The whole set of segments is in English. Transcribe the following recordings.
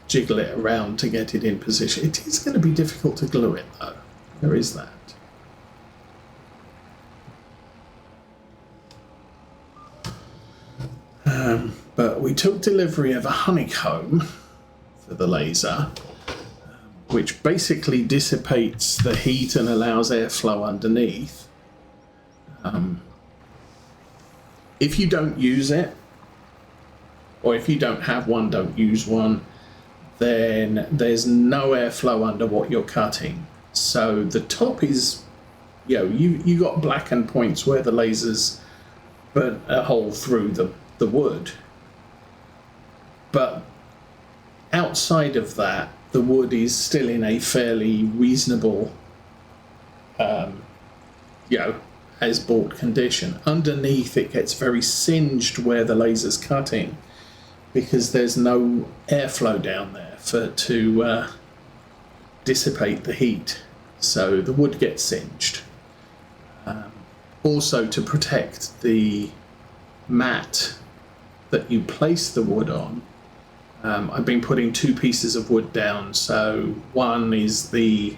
jiggle it around to get it in position. It is going to be difficult to glue it though. There is that. But we took delivery of a honeycomb for the laser, which basically dissipates the heat and allows airflow underneath. If you don't use it, or if you don't have one, don't use one, then there's no airflow under what you're cutting. So the top is, you got blackened points where the lasers burnt a hole through the wood. But outside of that, the wood is still in a fairly reasonable, as bought condition. Underneath, it gets very singed where the laser's cutting because there's no airflow down there to dissipate the heat. So the wood gets singed. Also, to protect the mat that you place the wood on, I've been putting 2 pieces of wood down. So one is the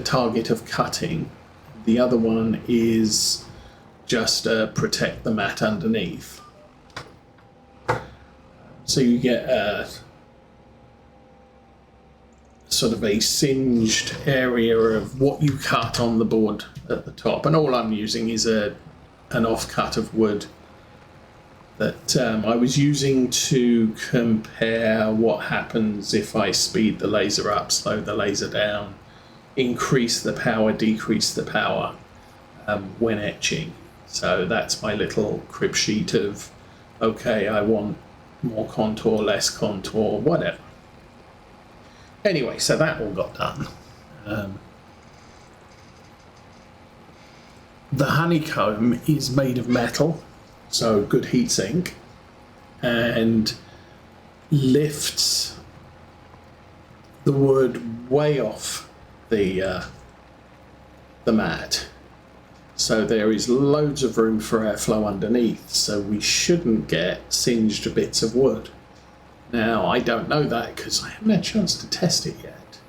target of cutting. The other one is just protect the mat underneath. So you get a sort of a singed area of what you cut on the board at the top. And all I'm using is an offcut of wood that I was using to compare what happens if I speed the laser up, slow the laser down, increase the power, decrease the power when etching. So that's my little crib sheet of, okay, I want more contour, less contour, whatever. Anyway, so that all got done. The honeycomb is made of metal, so good heat sink, and lifts the wood way off the mat. So there is loads of room for airflow underneath, so we shouldn't get singed bits of wood. Now, I don't know that because I haven't had a chance to test it yet,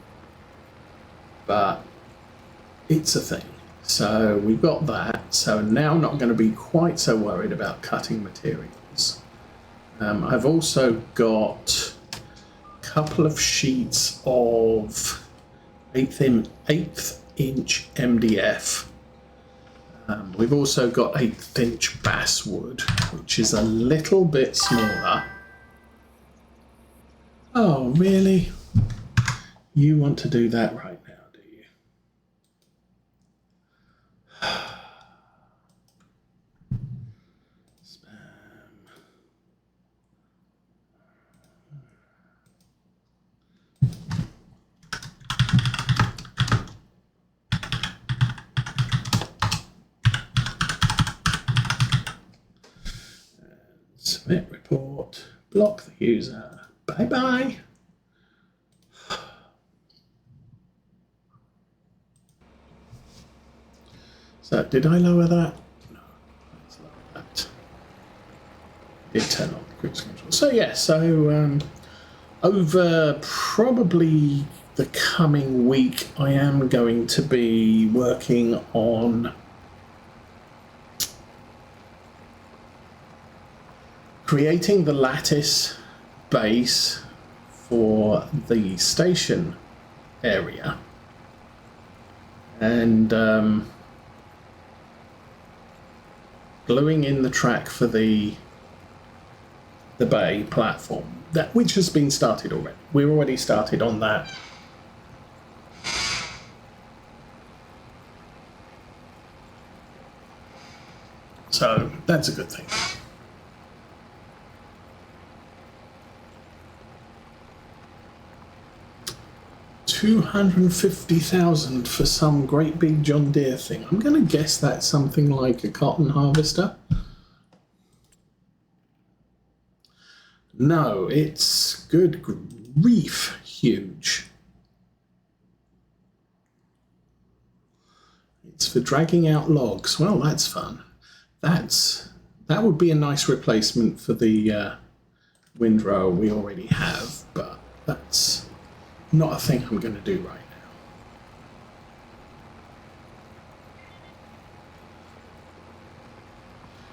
but it's a thing. So we've got that, so now I'm not going to be quite so worried about cutting materials. I've also got a couple of sheets of 1/8 inch MDF. We've also got 1/8 inch basswood, which is a little bit smaller. Oh, really? You want to do that right now, do you? Spam. Submit report. Block the user. Bye-bye. So, did I lower that? No, let's lower that. Did turn on the quick control. So, yeah, over probably the coming week, I am going to be working on creating the lattice base for the station area, and gluing in the track for the bay platform, which has been started already. We're already started on that. So that's a good thing. $250,000 for some great big John Deere thing. I'm going to guess that's something like a cotton harvester. No, it's good grief huge. It's for dragging out logs. Well, that's fun. That would be a nice replacement for the windrower we already have, but not a thing I'm going to do right now.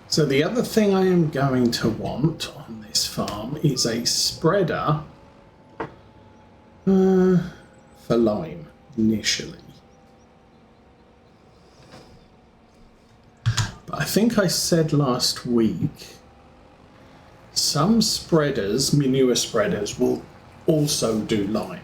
So the other thing I am going to want on this farm is a spreader for lime initially. But I think I said last week some spreaders, manure spreaders, will also do lime.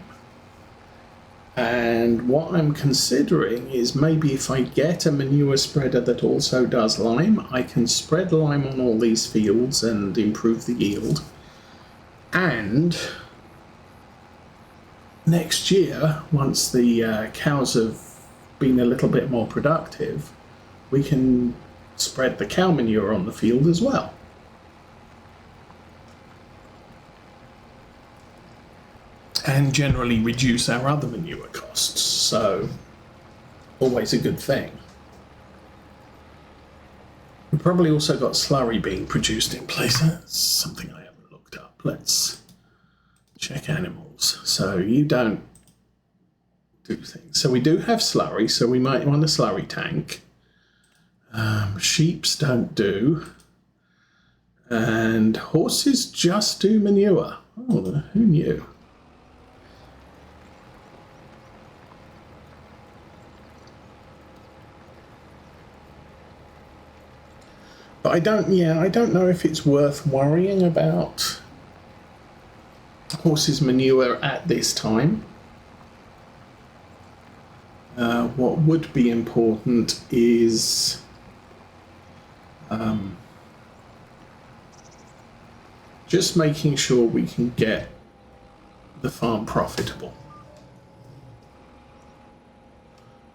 And what I'm considering is maybe if I get a manure spreader that also does lime, I can spread lime on all these fields and improve the yield. And next year, once the cows have been a little bit more productive, we can spread the cow manure on the field as well. And generally reduce our other manure costs, so always a good thing. We've probably also got slurry being produced in place. That's something I haven't looked up. Let's check animals. So you don't do things. So we do have slurry, so we might want a slurry tank. Sheeps don't do. And horses just do manure. Oh, who knew? But I don't know if it's worth worrying about horses' manure at this time. What would be important is just making sure we can get the farm profitable.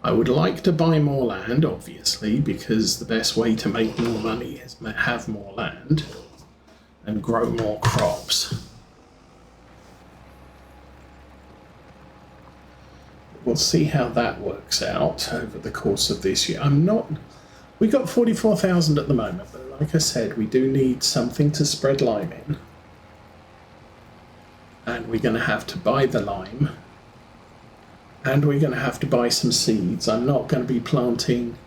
I would like to buy more land, obviously, because the best way to make more money is have more land and grow more crops. We'll see how that works out over the course of this year. We got 44,000 at the moment, but like I said, we do need something to spread lime in. And we're going to have to buy the lime. And we're going to have to buy some seeds. I'm not going to be planting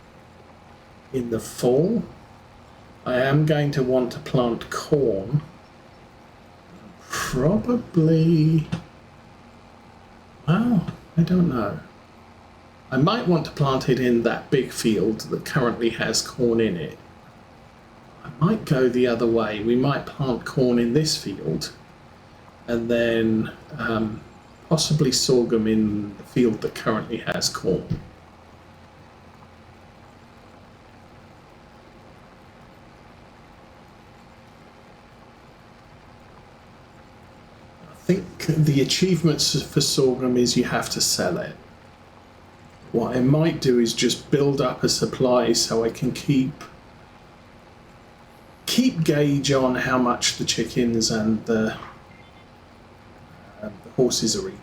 in the fall. I am going to want to plant corn. Probably, well, I don't know. I might want to plant it in that big field that currently has corn in it. I might go the other way. We might plant corn in this field and then possibly sorghum in the field that currently has corn. I think the achievements for sorghum is you have to sell it. What I might do is just build up a supply so I can keep gauge on how much the chickens and the horses are eating.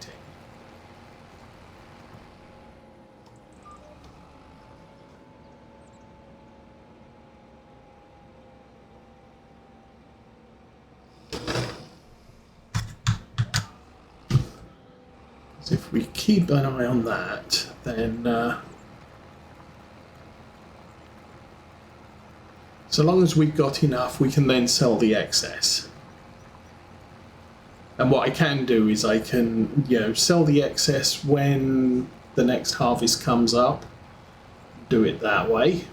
So if we keep an eye on that, then so long as we've got enough, we can then sell the excess. And what I can do is I can, sell the excess when the next harvest comes up. Do it that way.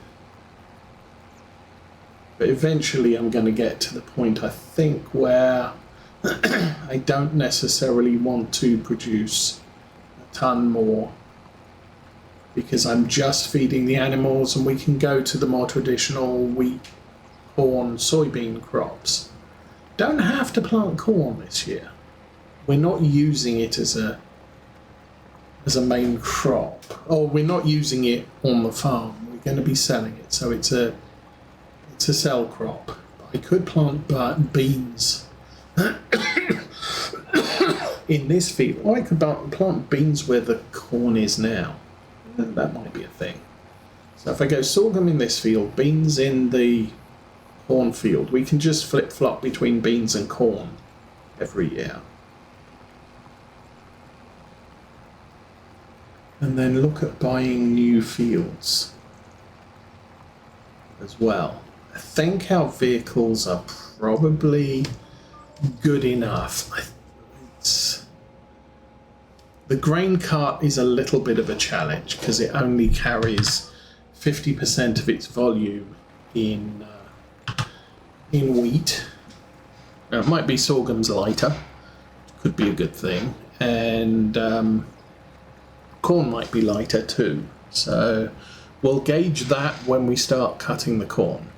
But eventually I'm going to get to the point, I think, where I don't necessarily want to produce a ton more because I'm just feeding the animals, and we can go to the more traditional wheat, corn, soybean crops. Don't have to plant corn this year. We're not using it as a main crop, or we're not using it on the farm. We're going to be selling it, so it's a sell crop. I could plant beans in this field. Or I could plant beans where the corn is now. That might be a thing. So if I go sorghum in this field, beans in the corn field, we can just flip-flop between beans and corn every year. and then look at buying new fields as well. I think our vehicles are probably good enough. The grain cart is a little bit of a challenge because it only carries 50% of its volume in wheat. Now, it might be sorghum's lighter, could be a good thing, and corn might be lighter too. So we'll gauge that when we start cutting the corn.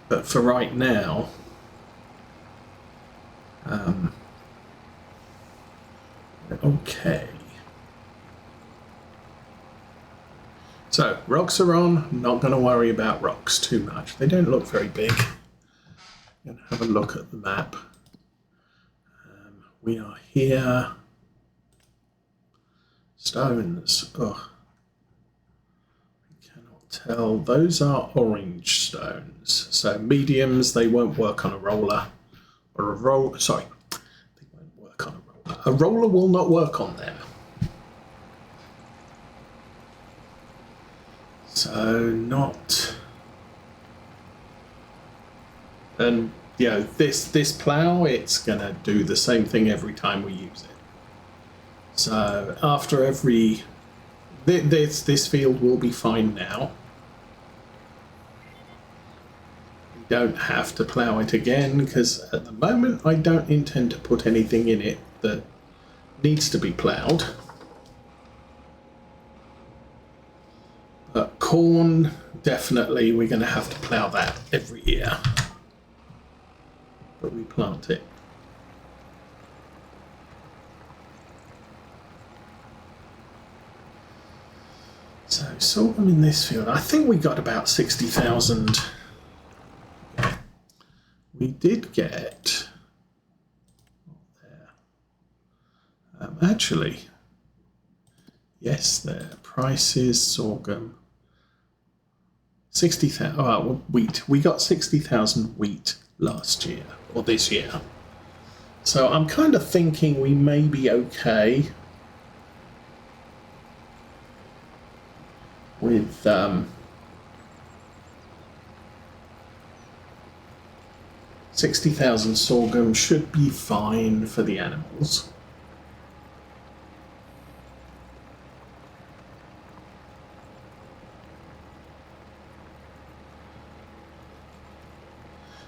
But for right now, okay. So rocks are on. Not going to worry about rocks too much. They don't look very big. I'm going to have a look at the map. We are here. Stones. Oh, I cannot tell. Those are orange stones. So mediums, they won't work on a roller. Or a roll. Sorry, they won't work on a roller. A roller will not work on them. So not. And you know, this plow, it's gonna do the same thing every time we use it. So after every this field will be fine now. We don't have to plow it again because at the moment I don't intend to put anything in it that needs to be plowed. But corn, definitely we're going to have to plow that every year. But we plant it. So sorghum in this field, I think we got about 60,000. We did get there. Actually, yes, there. Prices, sorghum. 60,000. Oh, well, wheat. We got 60,000 wheat last year or this year. So I'm kind of thinking we may be okay with 60,000 sorghum should be fine for the animals.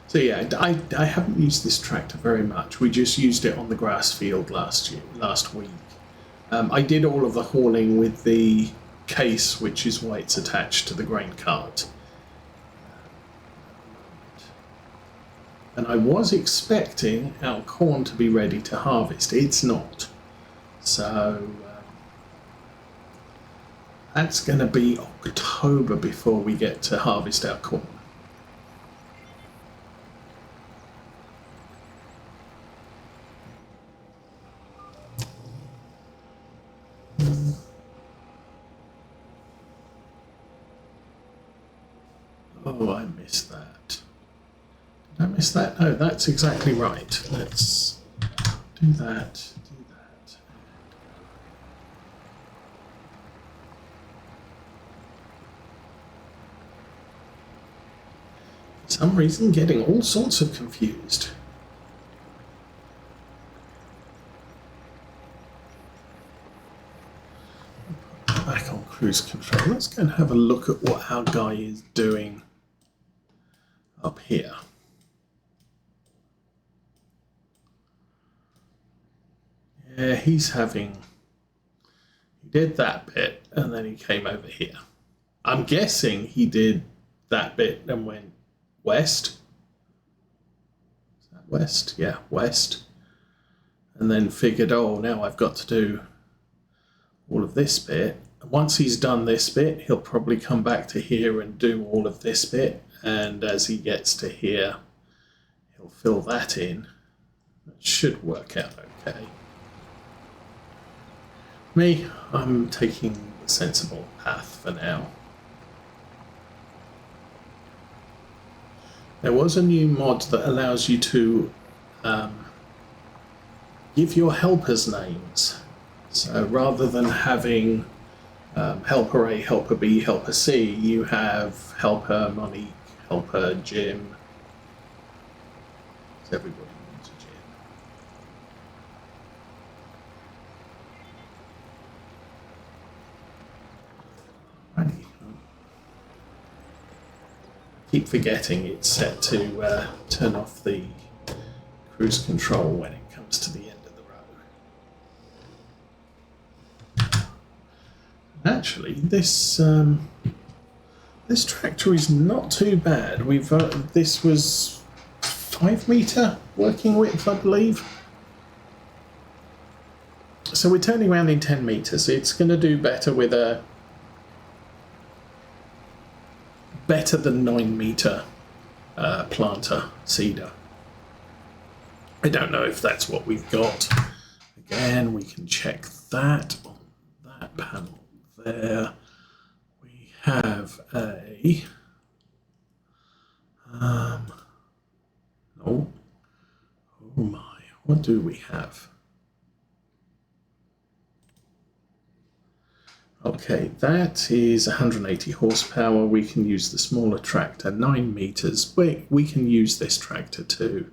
So yeah, I haven't used this tractor very much. We just used it on the grass field last week. I did all of the hauling with the case, which is why it's attached to the grain cart. And I was expecting our corn to be ready to harvest. It's not. So that's going to be October before we get to harvest our corn. Oh, I missed that. Did I miss that? No, that's exactly right. Let's do that, do that. For some reason, getting all sorts of confused. Back on cruise control. Let's go and have a look at what our guy is doing up here. Yeah, he did that bit and then he came over here. I'm guessing he did that bit and went west. Is that west? Yeah, west. And then figured, oh, now I've got to do all of this bit. Once he's done this bit, he'll probably come back to here and do all of this bit. And as he gets to here, he'll fill that in. That should work out okay. Me, I'm taking the sensible path for now. There was a new mod that allows you to give your helpers names. So rather than having helper A, helper B, helper C, you have helper Monique, helper Jim. Everybody wants a Jim. Righty. Keep forgetting it's set to turn off the cruise control when it comes to the end of the road. Actually, this tractor is not too bad. We've this was 5 metre working width, I believe. So we're turning around in 10 metres. It's going to do better with a better than 9 metre planter seeder. I don't know if that's what we've got. Again, we can check that on that panel there. We have a oh my, what do we have? Okay, that is 180 horsepower. We can use the smaller tractor, 9 metres. We can use this tractor too.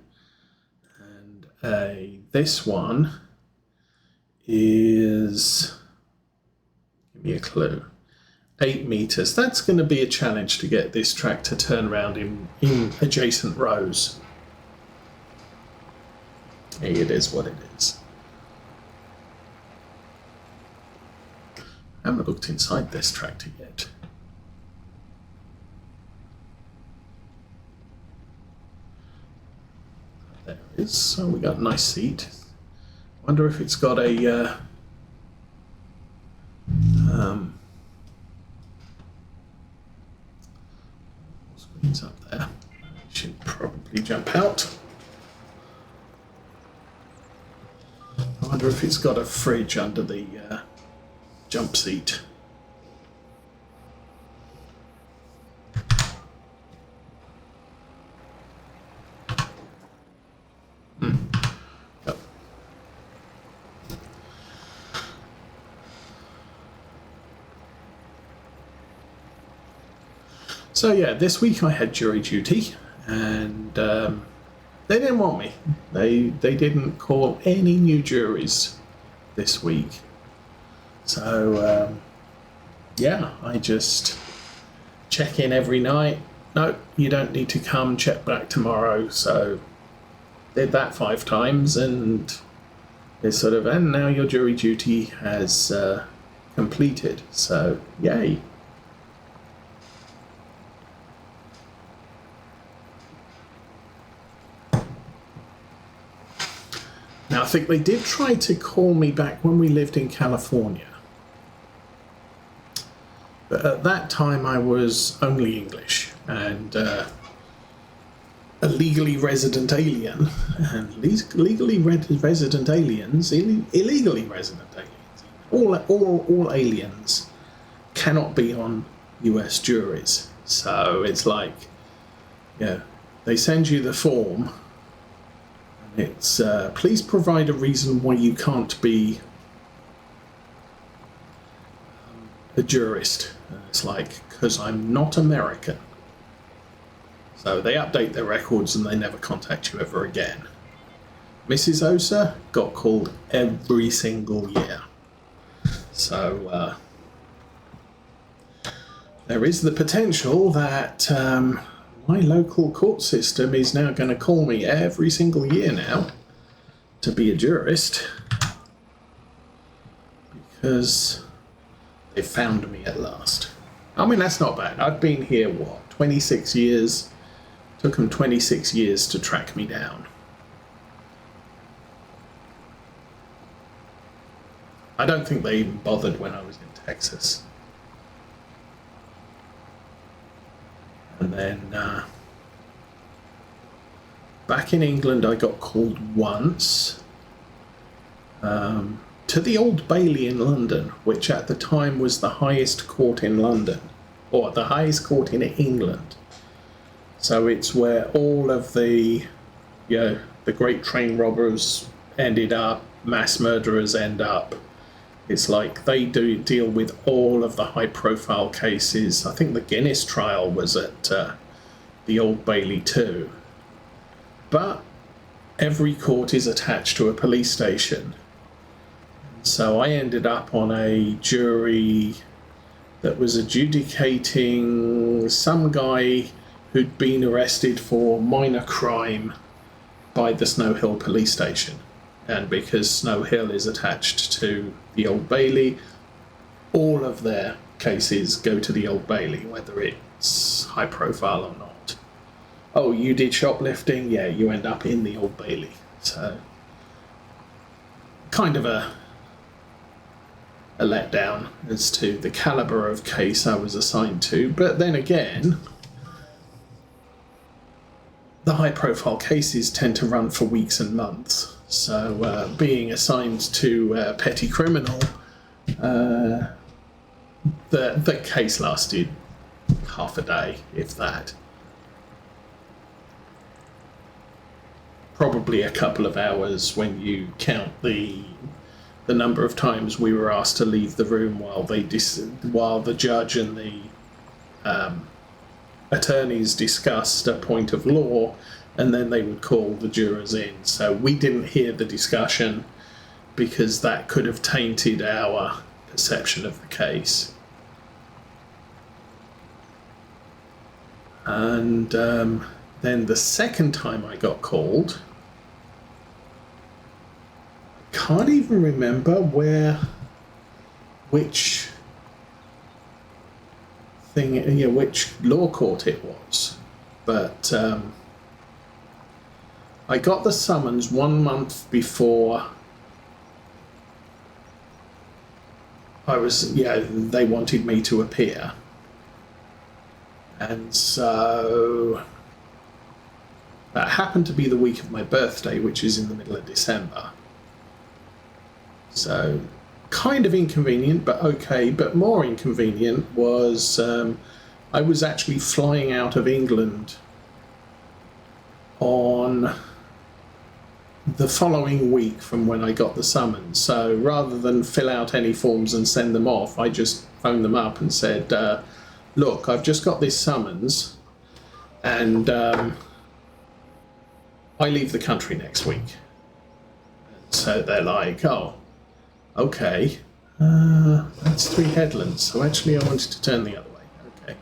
And this one is, give me a clue, 8 metres. That's going to be a challenge to get this tractor turned around in adjacent rows. It is what it is. I haven't looked inside this tractor yet. There it is. So we got a nice seat. Wonder if it's got a screens up there. Should probably jump out. I wonder if it's got a fridge under the jump seat. Yep. So yeah, this week I had jury duty, and they didn't want me. They didn't call any new juries this week. So, yeah, I just check in every night. No, you don't need to come, check back tomorrow. So, did that 5 times, and it's sort of, and now your jury duty has completed. So, yay. Now, I think they did try to call me back when we lived in California. But at that time, I was only English and a legally resident alien. And legally resident aliens, illegally resident aliens, all aliens cannot be on US juries. So it's like, yeah, they send you the form. It's please provide a reason why you can't be a jurist. And it's like, because I'm not American. So they update their records and they never contact you ever again. Mrs. Osa got called every single year. So there is the potential that my local court system is now going to call me every single year now to be a jurist, because they found me at last. I mean, that's not bad. I've been here, what, 26 years? Took them 26 years to track me down. I don't think they even bothered when I was in Texas. And then back in England, I got called once to the Old Bailey in London, which at the time was the highest court in London, or the highest court in England. So it's where all of the great train robbers ended up, mass murderers end up. It's like they do deal with all of the high-profile cases. I think the Guinness trial was at the Old Bailey too. But every court is attached to a police station. So I ended up on a jury that was adjudicating some guy who'd been arrested for minor crime by the Snow Hill police station. And because Snow Hill is attached to the Old Bailey, all of their cases go to the Old Bailey, whether it's high profile or not. Oh, you did shoplifting? Yeah, you end up in the Old Bailey. So, kind of a letdown as to the calibre of case I was assigned to. But then again, the high profile cases tend to run for weeks and months. So being assigned to petty criminal, the case lasted half a day, if that. Probably a couple of hours when you count the number of times we were asked to leave the room while the judge and the attorneys discussed a point of law, and then they would call the jurors in. So we didn't hear the discussion because that could have tainted our perception of the case. And then the second time I got called, I can't even remember which law court it was, but I got the summons 1 month before they wanted me to appear. And so that happened to be the week of my birthday, which is in the middle of December. So kind of inconvenient, but okay. But more inconvenient was I was actually flying out of England on the following week from when I got the summons. So rather than fill out any forms and send them off, I just phoned them up and said, look, I've just got this summons and I leave the country next week. So they're like, oh, okay, that's 3 headlands. So actually I wanted to turn the other way. Okay.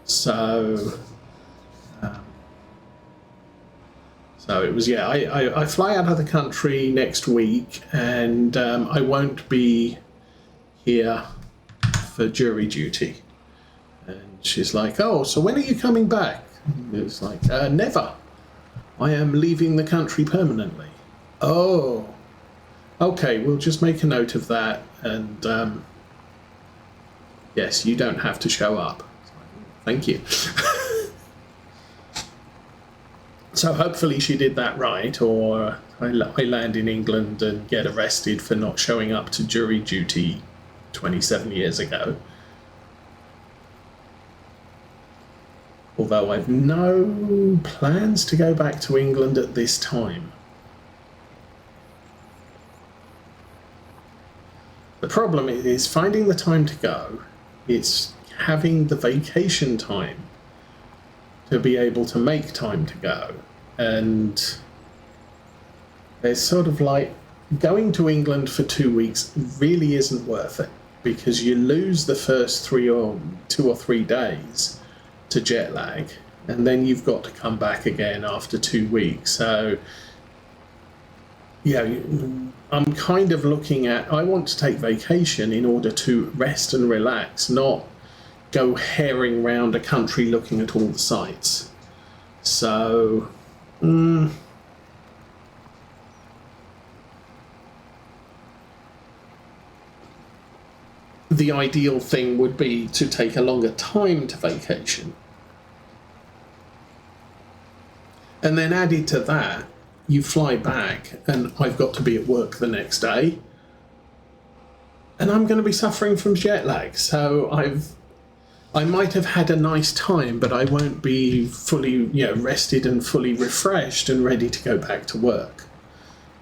So it was, I fly out of the country next week, and I won't be here for jury duty. And she's like, oh, so when are you coming back? And it was like, never. I am leaving the country permanently. Oh, okay, we'll just make a note of that, and yes, you don't have to show up. Thank you. So hopefully she did that right, or I land in England and get arrested for not showing up to jury duty 27 years ago. Although I've no plans to go back to England at this time. The problem is finding the time to go. It's having the vacation time to be able to make time to go. And it's sort of like going to England for 2 weeks really isn't worth it, because you lose the first 2 or 3 days to jet lag, and then you've got to come back again after 2 weeks. So yeah, I'm kind of looking at, I want to take vacation in order to rest and relax, not go herring around a country looking at all the sites. So the ideal thing would be to take a longer time to vacation. And then added to that, you fly back and I've got to be at work the next day. And I'm going to be suffering from jet lag. So I might have had a nice time, but I won't be fully, rested and fully refreshed and ready to go back to work.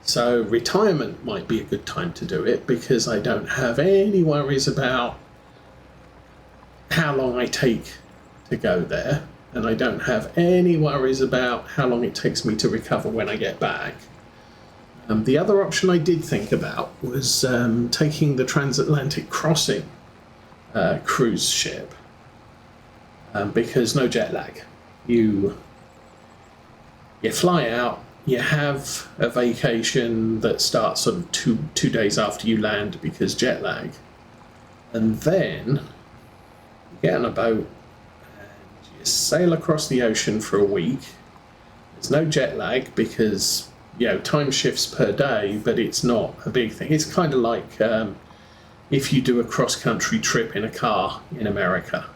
So retirement might be a good time to do it because I don't have any worries about how long I take to go there, and I don't have any worries about how long it takes me to recover when I get back. The other option I did think about was taking the transatlantic crossing cruise ship because no jet lag. You fly out, you have a vacation that starts sort of two days after you land because jet lag, and then you get on a boat and you sail across the ocean for a week. There's no jet lag because time shifts per day, but it's not a big thing. It's kind of like if you do a cross-country trip in a car in America.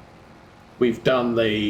We've done the